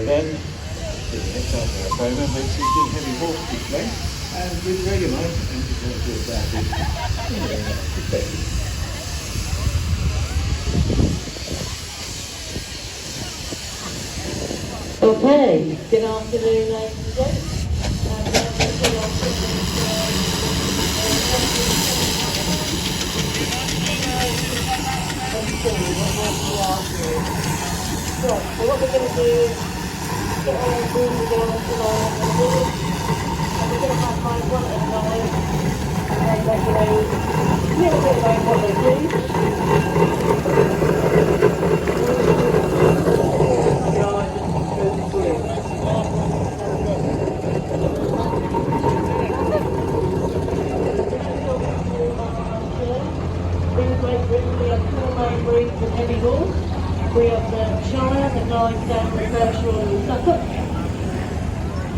then it's under a phone and makes it in heavy horse display and with regular and just want to do that Okay, good afternoon ladies and gents. So what we're going to do is get all our rooms down to the board, and we're going to have mine one at a time, and then they're going to a little bit about what they do. In Great Britain we have 4 main breeds of heavy horse. We have the Shire, the Clydesdale, the Bedfordshire and the Suffolk.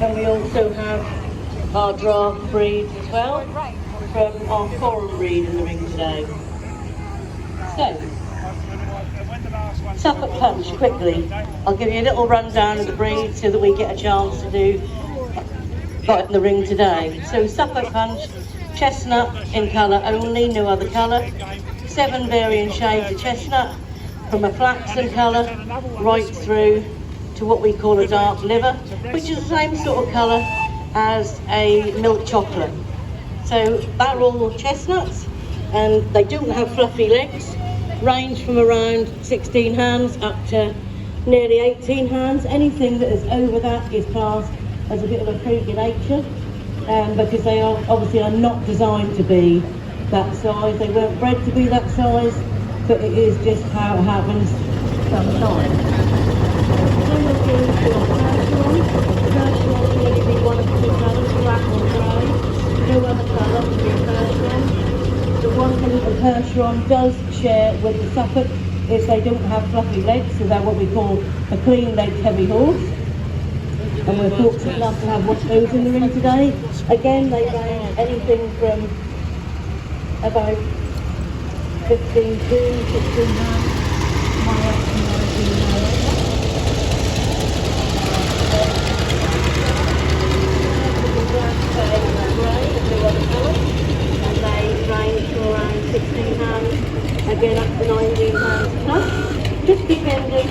And we also have our draft breeds as well from our foreign breed in the ring today. So, Suffolk Punch, quickly. I'll give you a little rundown of the breed so that we get a chance to do got in the ring today. So Suffolk Punch, chestnut in colour only, no other colour. 7 varying shades of chestnut, from a flaxen colour right through to what we call a dark liver, which is the same sort of colour as a milk chocolate. So they're all chestnuts, and they don't have fluffy legs, range from around 16 hands up to nearly 18 hands. Anything that is over that is classed as a bit of a freak in nature, because they obviously are not designed to be that size. They weren't bred to be that size, but it is just how it happens sometimes. Then we'll go to our Percheron. Percheron can only be one of 2 colours, black or grey. No other colour can be a Percheron. The one thing that the Percheron does share with the Suffolk is they don't have fluffy legs, so they're what we call a clean-legged heavy horse. And we're fortunate enough to have one of those in the ring today. Again, they range anything from about 15 to 16 hands, high up to 19 hands. And they range from around 16 hands, again up to 19 hands plus, just depending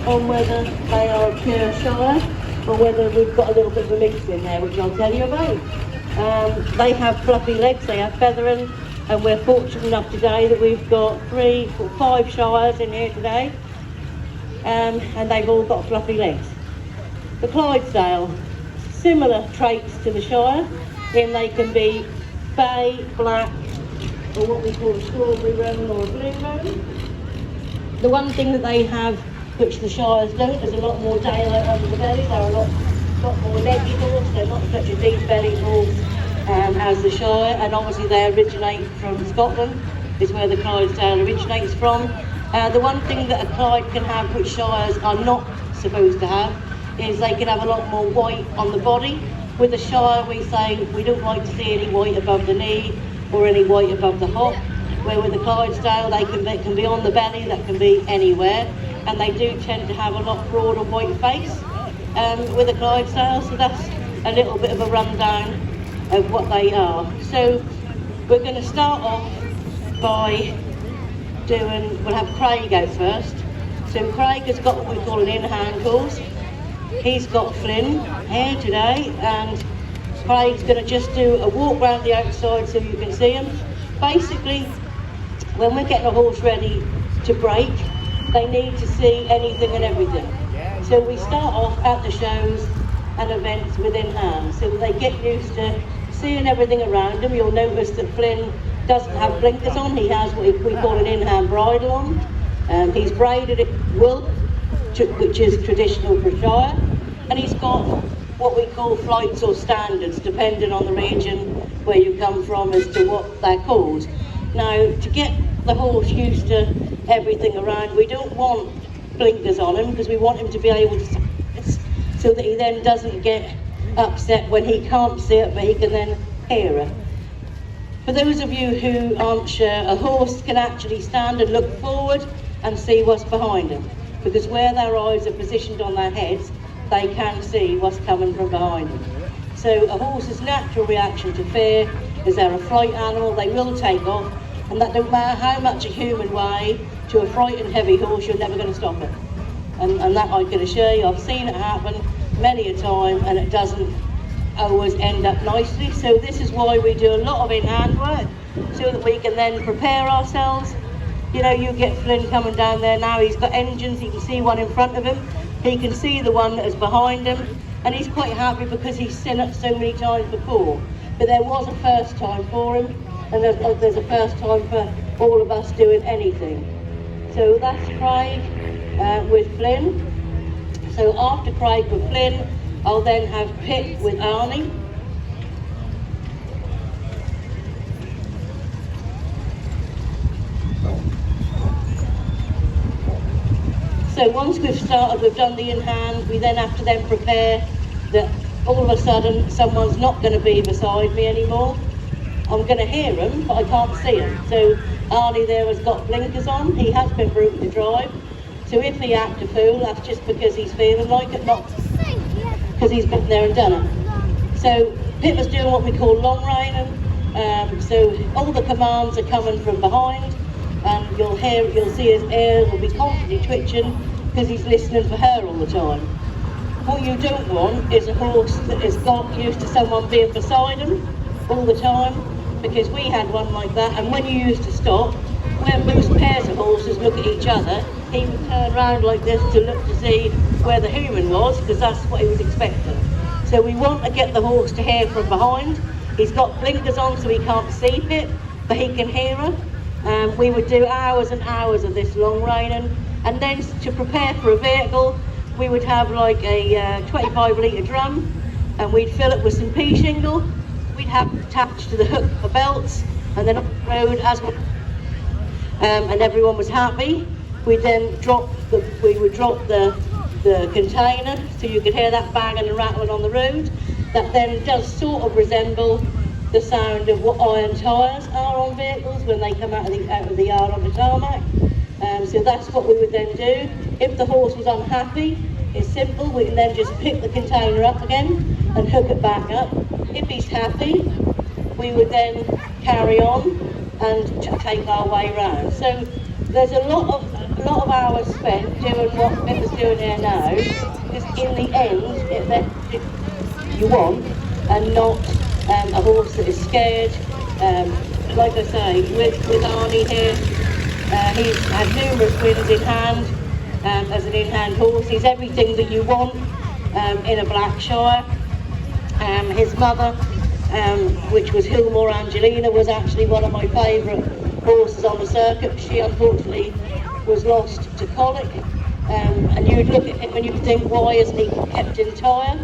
on whether they are a pure Shire or whether we've got a little bit of a mix in there, which I'll tell you about. They have fluffy legs, they have feathering, and we're fortunate enough today that we've got 3 or 5 Shires in here today, and they've all got fluffy legs. The Clydesdale, similar traits to the Shire, in they can be bay, black, or what we call a strawberry roan or a blue roan. The one thing that they have, which the Shires don't, is a lot more daylight under the belly. They're a lot more leggy horse. They're not such a deep bellied horse as the Shire, and obviously they originate from Scotland, is where the Clydesdale originates from. The one thing that a Clyde can have, which Shires are not supposed to have, is they can have a lot more white on the body. With the Shire, we say we don't like to see any white above the knee or any white above the hop, where with the Clydesdale they can be on the belly, that can be anywhere, and they do tend to have a lot broader white face with the Clydesdale. So that's a little bit of a rundown of what they are. So we're going to start off by we'll have Craig out first. So Craig has got what we call an in-hand course. He's got Flynn here today, and Craig's going to just do a walk round the outside so you can see him. Basically, when we're getting a horse ready to break, they need to see anything and everything. So we start off at the shows and events within hand, so that they get used to seeing everything around him. You'll notice that Flynn doesn't have blinkers on. He has what we call an in-hand bridle on. He's braided it wool, which is traditional for Shire, and he's got what we call flights or standards, depending on the region where you come from as to what they're called. Now, to get the horse used to everything around, we don't want blinkers on him, because we want him to be able to see this, so that he then doesn't get upset when he can't see it, but he can then hear it. For those of you who aren't sure, a horse can actually stand and look forward and see what's behind him, because where their eyes are positioned on their heads, they can see what's coming from behind them. So a horse's natural reaction to fear is they're a fright animal, they will take off, and that don't matter how much a human weigh, to a frightened heavy horse, you're never going to stop it. And that I can assure you, I've seen it happen many a time, and it doesn't always end up nicely. So this is why we do a lot of in-hand work, so that we can then prepare ourselves. You know, you get Flynn coming down there now, he's got engines, he can see one in front of him, he can see the one that is behind him, and he's quite happy because he's seen it so many times before. But there was a first time for him, and there's a first time for all of us doing anything. So that's Craig with Flynn. So after Craig with Flynn, I'll then have Pip with Arnie. So once we've started, we've done the in-hand, we then have to then prepare that all of a sudden someone's not going to be beside me anymore. I'm going to hear them, but I can't see them. So Arnie there has got blinkers on, he has been brutal to drive. So if he act a fool, that's just because he's feeling like it, not because he's been there and done it. So Pip is doing what we call long reining. So all the commands are coming from behind, and you'll see his ears will be constantly twitching because he's listening for her all the time. What you don't want is a horse that has got used to someone being beside him all the time, because we had one like that, and when you used to stop, where most pairs of horses look at each other, he would turn around like this to look to see where the human was, because that's what he was expecting. So we want to get the horse to hear from behind. He's got blinkers on so he can't see Pip, but he can hear her. We would do hours and hours of this long reining, and then to prepare for a vehicle, we would have like a 25 litre drum, and we'd fill it with some pea shingle. We'd have attached to the hook for belts, and then up the road as well. And everyone was happy. We then we would drop the container, so you could hear that banging and rattling on the road. That then does sort of resemble the sound of what iron tyres are on vehicles when they come out of the yard on the tarmac. So that's what we would then do. If the horse was unhappy, it's simple, we can then just pick the container up again and hook it back up. If he's happy, we would then carry on and take our way round. So there's a lot of hours spent doing what Pip is doing here now, because in the end, if you want, and not a horse that is scared. Like I say, with Arnie here, he's had numerous wins in hand as an in-hand horse. He's everything that you want in a black Shire. His mother, which was Hillmore Angelina, was actually one of my favourite horses on the circuit. She unfortunately was lost to colic, and you'd look at him and you'd think, why isn't he kept in Tyre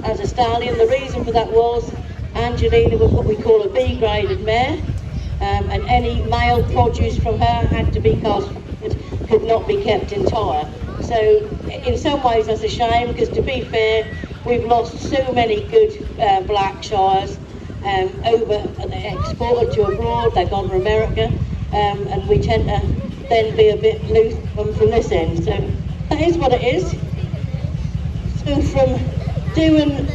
as a stallion? The reason for that was Angelina was what we call a B-graded mare, and any male produce from her had to be castrated, could not be kept in Tyre. So in some ways that's a shame, because to be fair, we've lost so many good black Shires they exported to abroad, they've gone to America, and we tend to then be a bit loose from this end. So that is what it is. So from doing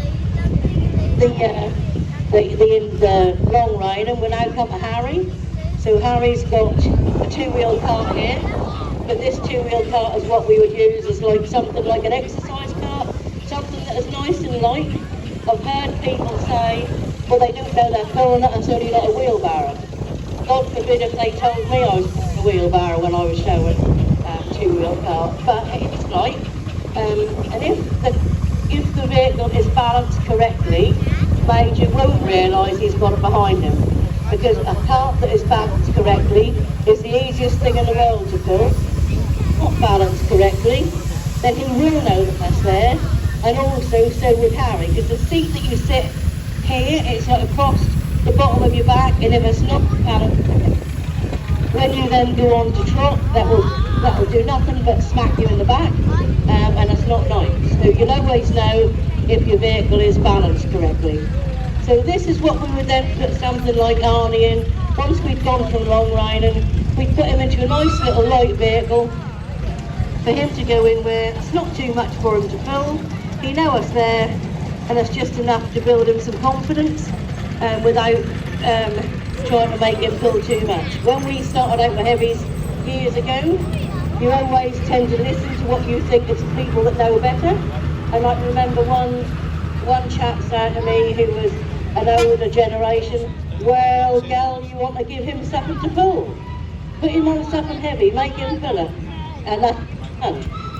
the long rein, and we're now come to Harry. So Harry's got a two-wheel cart here, but this two-wheel cart is what we would use as like something like an exercise cart, something that is nice and light. I've heard people say, well, they don't know they're pulling it, it's only like a wheelbarrow. God forbid if they told me I was pulling a wheelbarrow when I was showing two-wheel cart, but it's light. And if the vehicle is balanced correctly, Major won't realise he's got it behind him, because a cart that is balanced correctly is the easiest thing in the world to pull. Not balanced correctly, then he will know that that's there, and also so would Harry, because the seat that you sit here, it's like across the bottom of your back, and if it's not balanced, when you then go on to trot, that will do nothing but smack you in the back, and it's not nice. So you'll always know if your vehicle is balanced correctly. So this is what we would then put something like Arnie in. Once we'd gone from long riding, we'd put him into a nice little light vehicle for him to go in where it's not too much for him to pull. you know us there, and that's just enough to build him some confidence without trying to make him pull too much. When we started out with heavies years ago, you always tend to listen to what you think is people that know better. And I remember one chap said to me, who was an older generation, "Well, gal, you want to give him something to pull? Put him on something heavy, make him pull it." And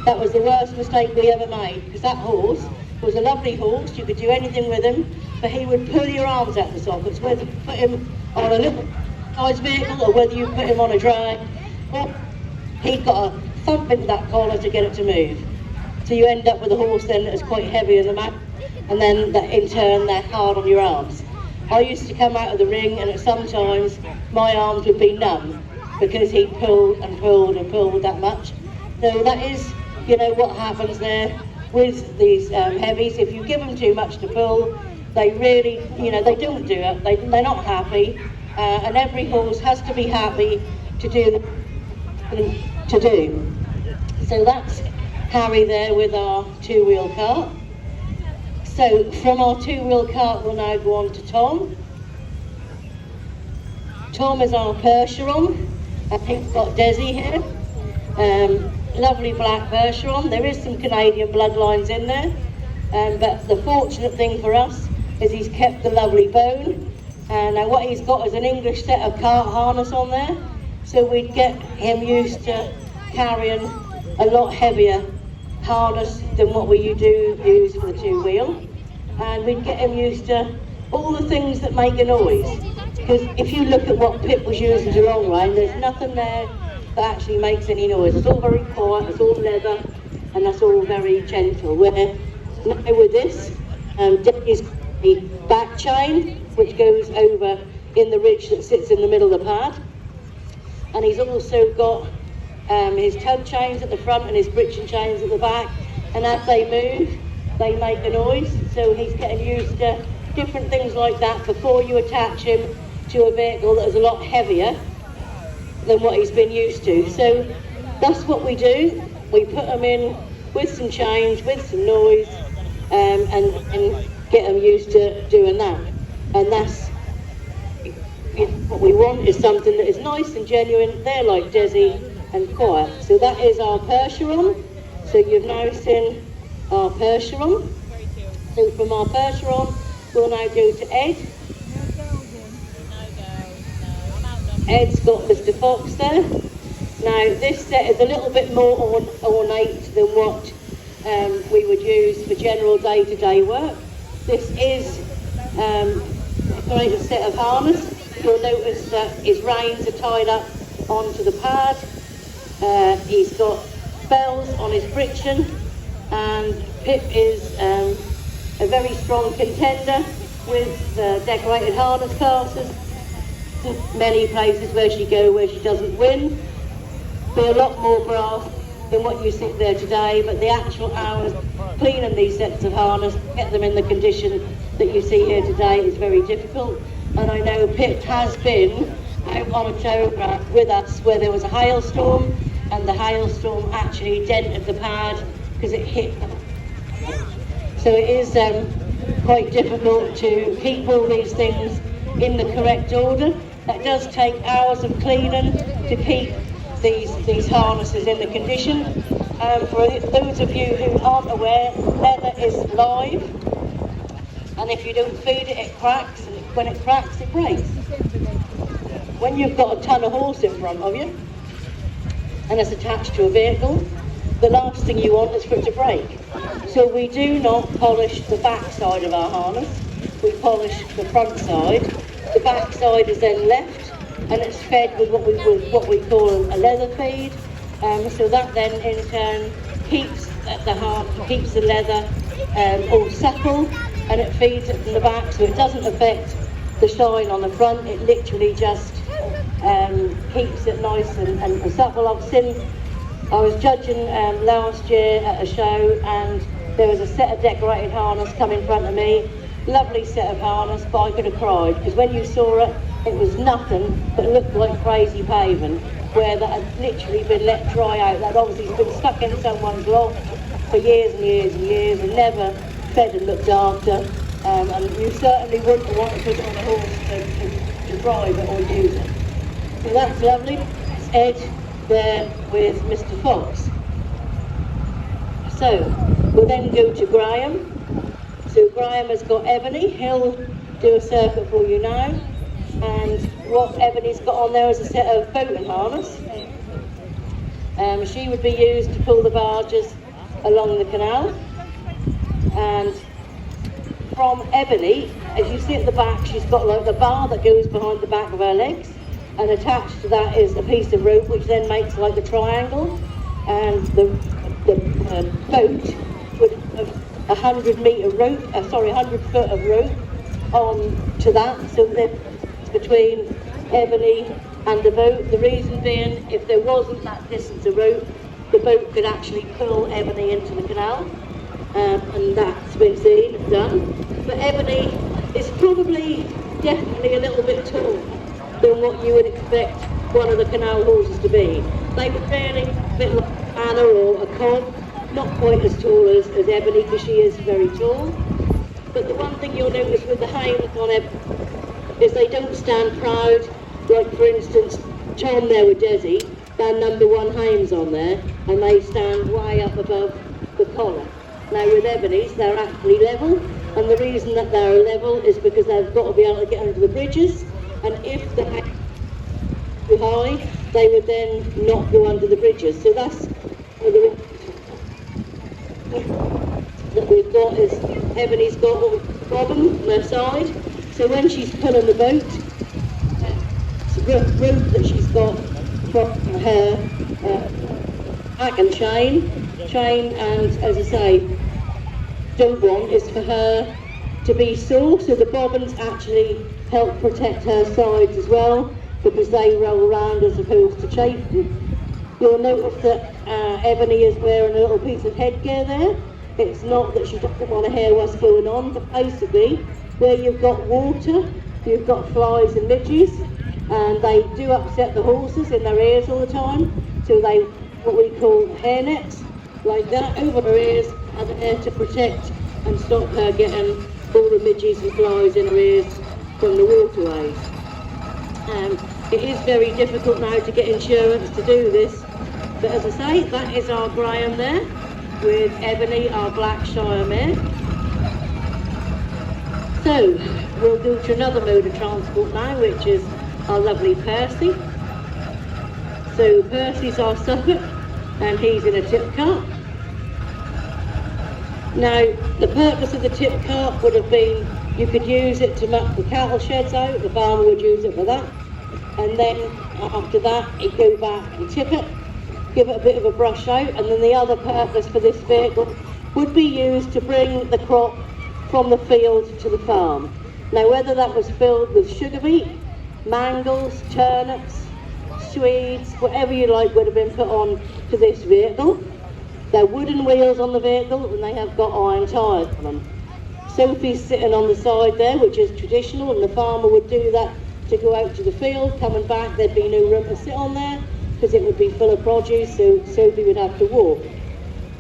that was the worst mistake we ever made, because that horse was a lovely horse. You could do anything with him, but he would pull your arms out the sockets, whether you put him on a little size vehicle or whether you put him on a drag. Well, he'd got to thump into that collar to get it to move. So you end up with a horse then that's quite heavy in the mat, and then that in turn they're hard on your arms. I used to come out of the ring, and sometimes my arms would be numb because he pulled and pulled and pulled that much. So that is, you know, what happens there with these heavies. If you give them too much to pull, they really, you know, they don't do it. They're not happy, and every horse has to be happy to do. So that's Harry there with our two-wheel cart. So from our two-wheel cart we'll now go on to Tom. Tom is our Percheron. I think we've got Desi here. Lovely black Percheron. There is some Canadian bloodlines in there, but the fortunate thing for us is he's kept the lovely bone. And what he's got is an English set of cart harness on there, so we'd get him used to carrying a lot heavier harness than what we do use for the two-wheel, and we'd get him used to all the things that make a noise. Because if you look at what Pip was using to long rein, there's nothing there that actually makes any noise. It's all very quiet, it's all leather, and that's all very gentle. Where now with this, Debbie's the back chain, which goes over in the ridge that sits in the middle of the pad, and he's also got his tug chains at the front and his britching chains at the back, and as they move they make a noise. So he's getting used to different things like that before you attach him to a vehicle that is a lot heavier than what he's been used to. So that's what we do. We put them in with some change, with some noise, and get them used to doing that. And that's what we want, is something that is nice and genuine. They're like Desi and quiet. So that is our Percheron. So you've now seen our Percheron. So from our Percheron we'll now go to Ed. Ed's got Mr. Fox there. Now this set is a little bit more ornate than what we would use for general day-to-day work. This is a great set of harness. You'll notice that his reins are tied up onto the pad. He's got bells on his britching, and Pip is a very strong contender with decorated harness classes. Many places where she doesn't win. Be a lot more brass than what you see there today, but the actual hours cleaning these sets of harness, get them in the condition that you see here today, is very difficult. And I know Pip has been out on a tow with us where there was a hailstorm, and the hailstorm actually dented the pad because it hit. So it is quite difficult to keep all these things in the correct order. That does take hours of cleaning to keep these harnesses in the condition. For those of you who aren't aware, leather is live, and if you don't feed it, it cracks, and when it cracks, it breaks. When you've got a ton of horse in front of you, and it's attached to a vehicle, the last thing you want is for it to break. So we do not polish the back side of our harness, we polish the front side. The back side is then left, and it's fed with what we call a leather feed. So that then in turn keeps the leather all supple, and it feeds it from the back, so it doesn't affect the shine on the front. It literally just keeps it nice and supple. I was judging last year at a show, and there was a set of decorated harness come in front of me. Lovely set of harness, but I could have cried, because when you saw it, it was nothing but looked like crazy pavement, where that had literally been let dry out. That obviously has been stuck in someone's loft for years and years and years and never fed and looked after. And you certainly wouldn't want to put it on a horse to drive it or use it. So that's lovely. It's Ed there with Mr. Fox. So we'll then go to Graham. So Graham has got Ebony. He'll do a circuit for you now. And what Ebony's got on there is a set of boating harness. She would be used to pull the barges along the canal. And from Ebony, as you see at the back, she's got like the bar that goes behind the back of her legs, and attached to that is a piece of rope which then makes like a triangle, and the boat would have 100 foot of rope on to that, so that between Ebony and the boat. The reason being, if there wasn't that distance of rope, the boat could actually pull Ebony into the canal. And that's been seen and done. But Ebony is probably definitely a little bit taller than what you would expect one of the canal horses to be. They were fairly a bit like Anna or a cob, not quite as tall as Ebony because she is very tall. But the one thing you'll notice with the hames on Ebony is they don't stand proud, like for instance Tom there with Desi, they're number 1 hames on there and they stand way up above the collar. Now with Ebony's, they're actually level, and the reason that they're level is because they've got to be able to get under the bridges, and if they're too high, they would then not go under the bridges. So that's the that we've got is Ebony's got a bobbin on her side, so when she's pulling the boat, it's a rope that she's got from her back and chain, and as I say, don't want is for her to be sore, so the bobbins actually help protect her sides as well because they roll around as opposed to chafing. You'll notice that Ebony is wearing a little piece of headgear there. It's not that she doesn't want to hear what's going on, but basically where you've got water, you've got flies and midges, and they do upset the horses in their ears all the time, so they what we call hair nets like that over her ears are there to protect and stop her getting all the midges and flies in her ears from the waterways. It is very difficult now to get insurance to do this, but as I say, that is our Graham there with Ebony, our black Shire mare. So we'll go to another mode of transport now, which is our lovely Percy. So Percy's our Suffolk, and he's in a tip cart. Now, the purpose of the tip cart would have been you could use it to muck the cattle sheds out, the farmer would use it for that, and then after that he'd go back and tip it, give it a bit of a brush out, and then the other purpose for this vehicle would be used to bring the crop from the field to the farm. Now, whether that was filled with sugar beet, mangels, turnips, Swedes, whatever you like would have been put on to this vehicle. There are wooden wheels on the vehicle and they have got iron tyres on them. Sophie's sitting on the side there, which is traditional, and the farmer would do that to go out to the field. Coming back, there'd be no room to sit on there because it would be full of produce, so Sophie would have to walk.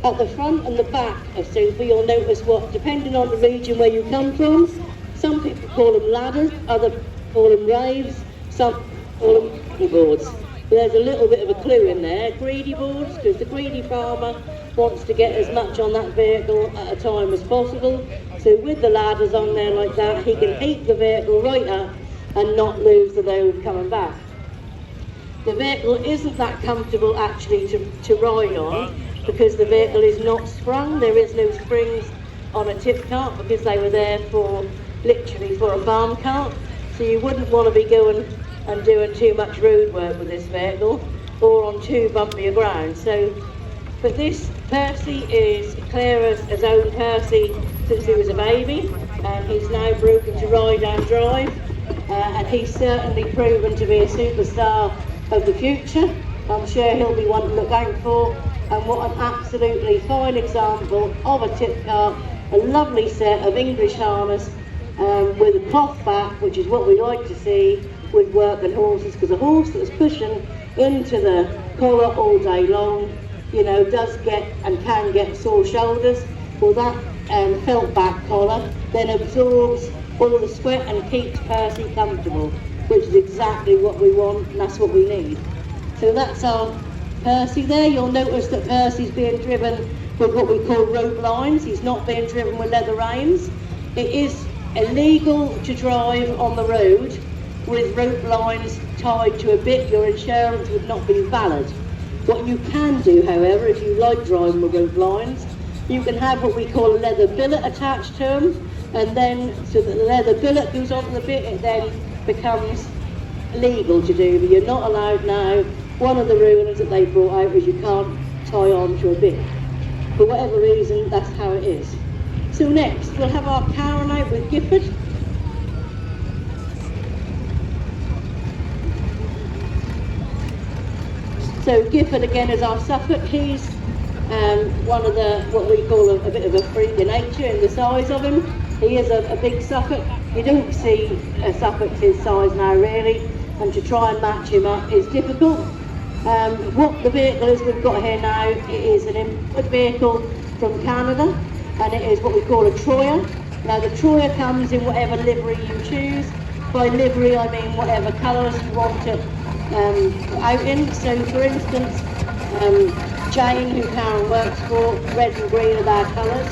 At the front and the back of Sophie, you'll notice what, depending on the region where you come from, some people call them ladders, others call them raves, some call them greedy boards. There's a little bit of a clue in there, greedy boards, because the greedy farmer wants to get as much on that vehicle at a time as possible. So with the ladders on there like that, he can heat the vehicle right up and not lose the load coming back. The vehicle isn't that comfortable actually to ride on because the vehicle is not sprung. There is no springs on a tip cart because they were there for literally for a farm cart. So you wouldn't want to be going and doing too much road work with this vehicle or on too bumpy a ground. So, but this Percy is Clara's has owned Percy since he was a baby, and he's now broken to ride and drive, and he's certainly proven to be a superstar of the future. I'm sure he'll be one to look out for, and what an absolutely fine example of a tip cart, a lovely set of English harness with a cloth back, which is what we like to see with working horses, because a horse that's pushing into the collar all day long you know, does get and can get sore shoulders, well that felt back collar then absorbs all the sweat and keeps Percy comfortable, which is exactly what we want and that's what we need. So that's our Percy there. You'll notice that Percy's being driven with what we call rope lines. He's not being driven with leather reins. It is illegal to drive on the road with rope lines tied to a bit. Your insurance would not be valid. What you can do, however, if you like driving with rope lines, you can have what we call a leather billet attached to them, and then so that the leather billet goes onto the bit, it then becomes legal to do, but you're not allowed now. One of the rulings that they brought out is you can't tie on to a bit. For whatever reason, that's how it is. So next, we'll have our Karen out with Gifford. So Gifford again is our Suffolk. He's one of the, what we call a bit of a freak in nature in the size of him. He is a big Suffolk. You don't see a Suffolk his size now really, and to try and match him up is difficult. What the vehicle is we've got here now, it is an import vehicle from Canada, and it is what we call a Troyer. Now the Troyer comes in whatever livery you choose. By livery I mean whatever colours you want it out in. So for instance, Jane, who Karen works for, red and green are their colours,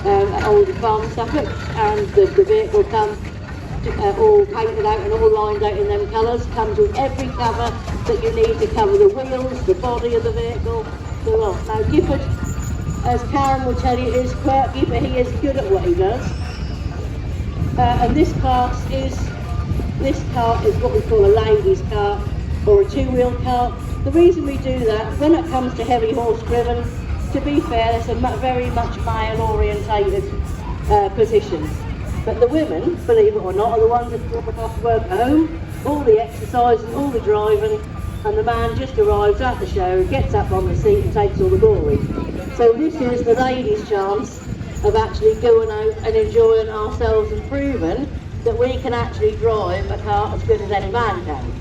at Old Farm Suffolk, and the vehicle comes all painted out and all lined out in them colours, comes with every cover that you need to cover the wheels, the body of the vehicle, the lot. Now Gifford, as Karen will tell you, is quirky, but he is good at what he does. And this cart is what we call a ladies' cart, or a two-wheel cart. The reason we do that, when it comes to heavy horse driven, to be fair, it's a very much male-orientated position. But the women, believe it or not, are the ones that drop off work at home, all the exercising, all the driving, and the man just arrives at the show, gets up on the seat and takes all the glory. So this is the ladies' chance of actually going out and enjoying ourselves and proving that we can actually drive a car as good as any man can.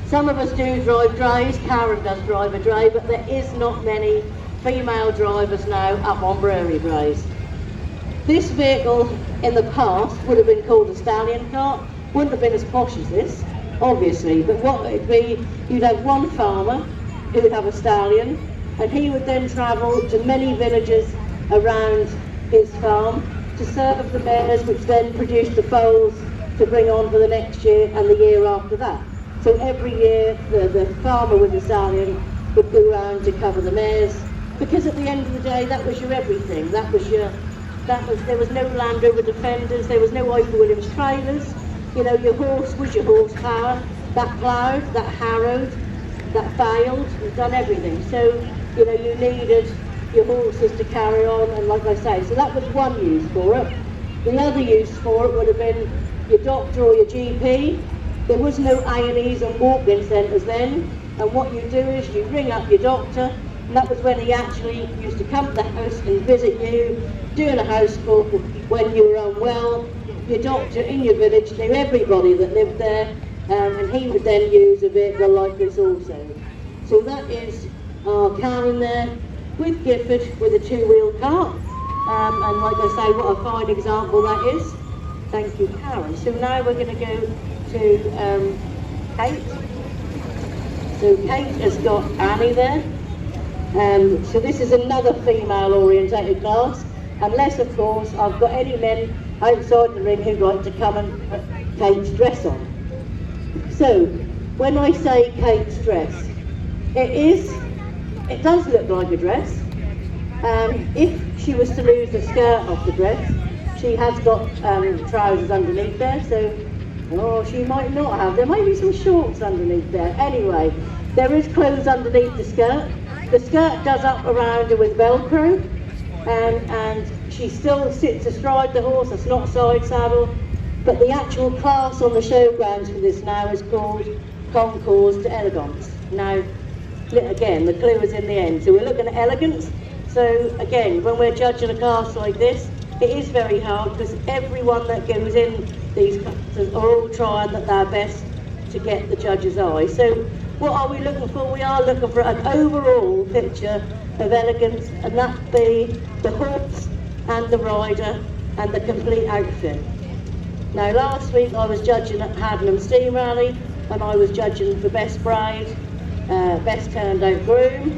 Some of us do drive drays, Karen does drive a dray, but there is not many female drivers now up on brewery drays. This vehicle in the past would have been called a stallion cart, wouldn't have been as posh as this, obviously, but what it'd be, you'd have one farmer who would have a stallion, and he would then travel to many villages around his farm to serve the mares, which then produce the foals to bring on for the next year and the year after that. So every year the farmer with the stallion would go around to cover the mares, because at the end of the day that was your everything. There was no Land Rover Defenders, there was no Ivor Williams trailers. You know, your horse was your horsepower, that ploughed, that harrowed, that baled, you've done everything. So, you know, you needed your horses to carry on, and like I say, so that was one use for it. The other use for it would have been your doctor or your GP. There was no A&Es and walk-in centres then, and what you do is you ring up your doctor, and that was when he actually used to come to the house and visit you, doing a house call when you were unwell. Your doctor in your village knew everybody that lived there, and he would then use a vehicle like this also. So that is our Karen there with Gifford with a two-wheel cart, and like I say, what a fine example that is. Thank you, Karen. So now we're going to go to Kate. So Kate has got Annie there. So this is another female-orientated class, unless of course I've got any men outside the ring who'd like to come and put Kate's dress on. So when I say Kate's dress, it does look like a dress. If she was to lose the skirt off the dress, she has got trousers underneath there, so she might not have. There might be some shorts underneath there. Anyway, there is clothes underneath the skirt. The skirt does up around her with Velcro, and she still sits astride the horse. It's not side saddle, but the actual class on the showgrounds for this now is called Concours d'Elegance. Now, again, the clue is in the end. So we're looking at elegance. So again, when we're judging a class like this, it is very hard because everyone that goes in these classes are all trying their best to get the judge's eye. So What are we looking for? We are looking for an overall picture of elegance, and that be the horse and the rider and the complete outfit. Now last week I was judging at Haddenham Steam Rally, and I was judging for best bride, best turned out groom,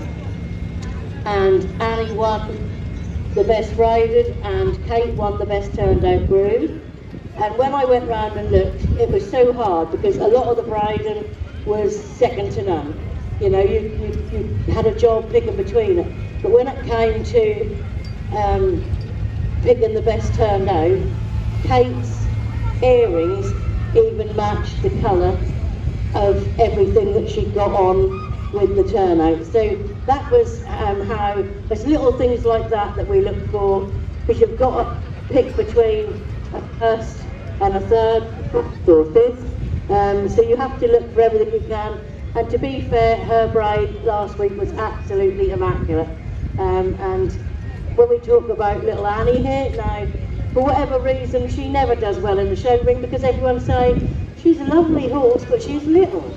and Annie won the best brided and Kate won the best turned out groom. And when I went round and looked, it was so hard because a lot of the briding was second to none. You know, you had a job picking between it. But when it came to picking the best turned out, Kate's earrings even matched the colour of everything that she got on with the turnout. So that was how, there's little things like that we look for, because you've got to pick between a first and a third or fifth. So you have to look for everything you can. And to be fair, her bride last week was absolutely immaculate. And when we talk about little Annie here, now, for whatever reason, she never does well in the show ring because everyone's saying, she's a lovely horse, but she's little.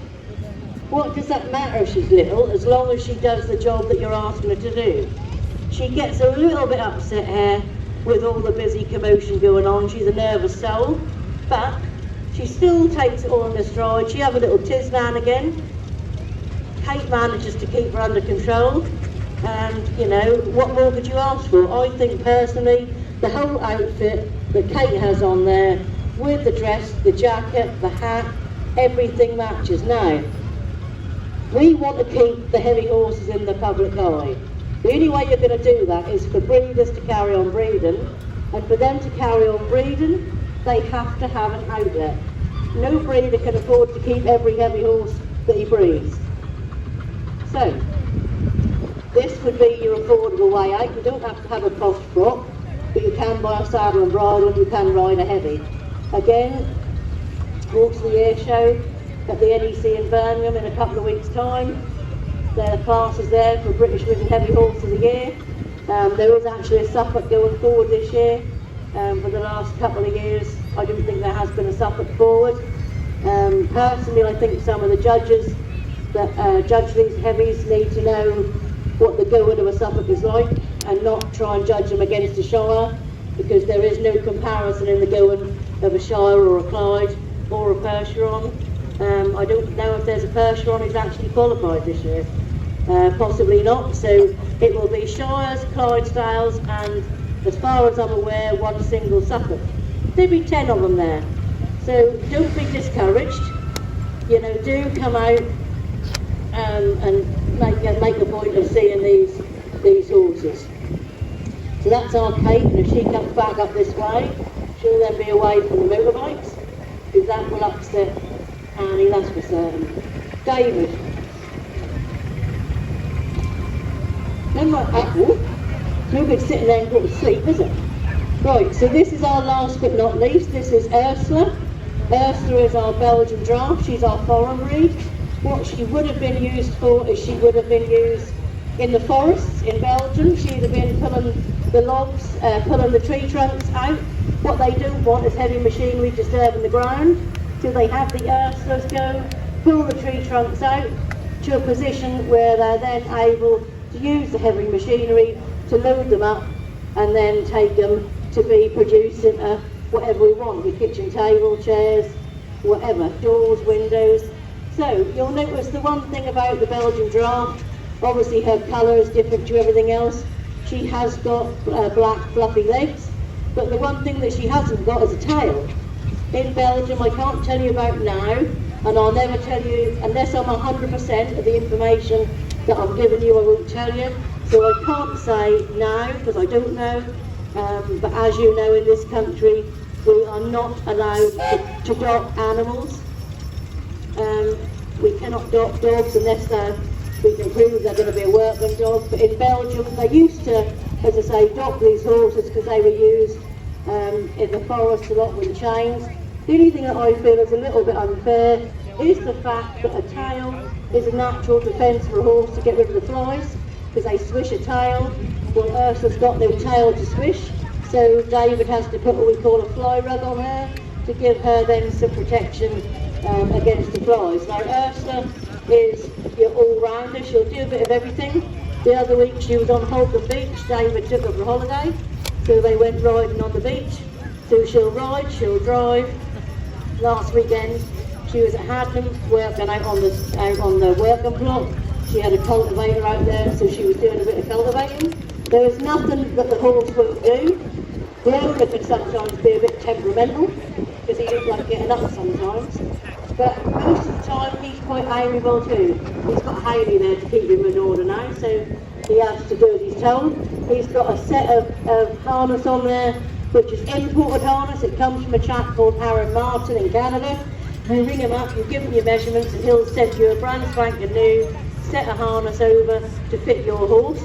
What does that matter if she's little, as long as she does the job that you're asking her to do? She gets a little bit upset here with all the busy commotion going on. She's a nervous soul, but she still takes it all in her stride. She have a little tiz now and again. Kate manages to keep her under control, and you know, what more could you ask for? I think personally, the whole outfit that Kate has on there, with the dress, the jacket, the hat, everything matches. Now, we want to keep the heavy horses in the public eye. The only way you're going to do that is for breeders to carry on breeding, and for them to carry on breeding, they have to have an outlet. No breeder can afford to keep every heavy horse that he breeds. So, this would be your affordable way out. You don't have to have a posh crop, but you can buy a saddle and bridle, and you can ride a heavy. Again, Horse of the Year show at the NEC in Birmingham in a couple of weeks' time. There are classes there for British Ridden Heavy Horse of the Year. There is actually a Suffolk going forward this year. For the last couple of years, I don't think there has been a Suffolk forward. Personally, I think some of the judges that judge these heavies need to know what the going of a Suffolk is like, and not try and judge them against a Shire, because there is no comparison in the going of a Shire or a Clyde or a Percheron. I don't know if there's a Percheron who's actually qualified this year. Possibly not. So it will be Shires, Clydesdales, and as far as I'm aware, one single Suffolk. There'll be 10 of them there. So don't be discouraged. You know, do come out and make a point of seeing these horses. So that's our Kate, and if she comes back up this way, she'll then be away from the motorbikes, because that will upset Annie, that's for certain. David. Never mind, Apple. No good sitting there and go to sleep, is it? Right, so this is our last but not least. This is Ursula. Ursula is our Belgian draft. She's our foreign breed. What she would have been used for is she would have been used in the forests in Belgium. She'd have been pulling the logs, pulling the tree trunks out. What they don't want is heavy machinery disturbing the ground. So they have the Ursulas go, pull the tree trunks out to a position where they're then able to use the heavy machinery to load them up and then take them to be produced into whatever we want, your kitchen table, chairs, whatever, doors, windows. So you'll notice the one thing about the Belgian draft, obviously her colour is different to everything else. She has got black fluffy legs, but the one thing that she hasn't got is a tail. In Belgium, I can't tell you about now, and I'll never tell you, unless I'm 100% of the information that I'm giving you, I won't tell you. So I can't say now, because I don't know, but as you know, in this country, we are not allowed to dock animals. We cannot dock dogs unless we can prove they're going to be a workman dog. But in Belgium, they used to, as I say, dock these horses because they were used in the forest a lot with chains. The only thing that I feel is a little bit unfair is the fact that a tail is a natural defence for a horse to get rid of the flies, because they swish a tail. Well, Ursula's got no tail to swish, so David has to put what we call a fly rug on her to give her then some protection against the flies. Now Ursula is your all-rounder. She'll do a bit of everything. The other week she was on Holcombe Beach. David took her for holiday, so they went riding on the beach. So she'll ride, she'll drive. Last weekend she was at Hadlam working out on the working plot. She had a cultivator out there, so she was doing a bit of cultivating. There is nothing that the horse won't do. The owner can sometimes be a bit temperamental, because he doesn't like getting up sometimes. But most of the time he's quite amiable too. He's got Hayley there to keep him in order now, so he has to do as he's told. He's got a set of harness on there, which is imported harness. It comes from a chap called Aaron Martin in Canada. You ring him up, you give him your measurements, and he'll send you a brand spanking new set of harness over to fit your horse.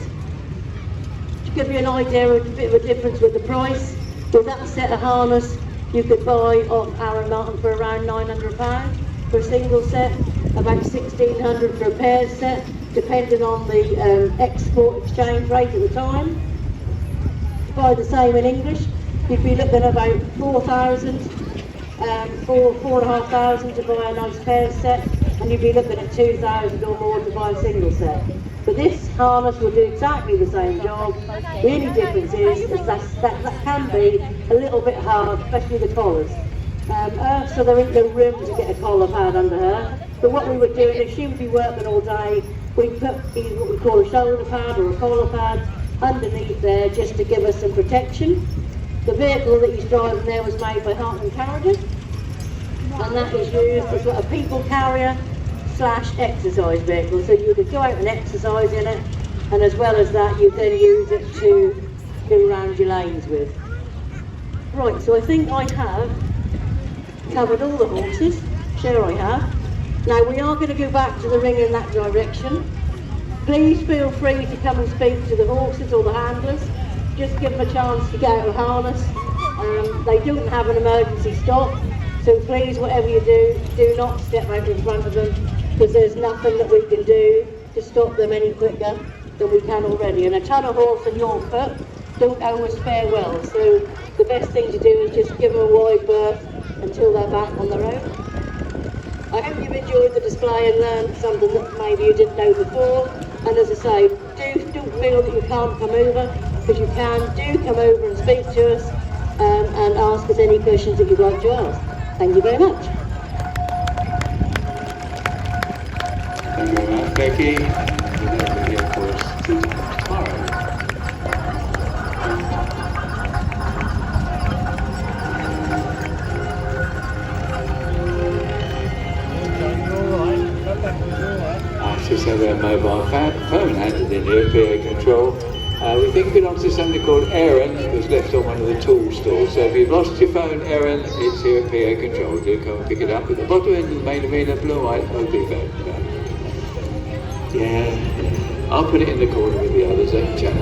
To give you an idea of a bit of a difference with the price, with that set of harness you could buy off Aaron Martin for around £900 for a single set, about £1,600 for a pair set, depending on the export exchange rate at the time. To buy the same in English, you'd be looking at about 4,000, 4,500 to buy a nice pair set, and you'd be looking at 2,000 or more to buy a single set. But this harness will do exactly the same job. The only difference is that can be a little bit hard, especially the collars. So there ain't no room to get a collar pad under her. But what we would do is, if she would be working all day, we put either what we call a shoulder pad or a collar pad underneath there just to give us some protection. The vehicle that he's driving there was made by Hartland Carriages, and that is used as a people carrier / exercise vehicle. So you could go out and exercise in it, and as well as that you then use it to go around your lanes with. Right, so I think I have covered all the horses. Sure I have. Now we are going to go back to the ring in that direction. Please feel free to come and speak to the horses or the handlers. Just give them a chance to get out of harness. They don't have an emergency stop, so please, whatever you do, do not step out in front of them, because there's nothing that we can do to stop them any quicker than we can already. And a ton of horse on your foot don't always fare well, so the best thing to do is just give them a wide berth until they're back on their own. I hope you've enjoyed the display and learned something that maybe you didn't know before. And as I say, don't feel that you can't come over, because you can. Do come over and speak to us and ask us any questions that you'd like to ask. Thank you very much. Thank you very much, Becky. We're going to be here for us tomorrow. I just have a mobile phone handed in here, PA control. We think it belongs to somebody called Aaron, who's left on one of the tool stores. So if you've lost your phone, Aaron, it's here at PA control. Do come and pick it up at the bottom end of the main arena, blue light, will do that. Yeah, I'll put it in the corner with the others, chat.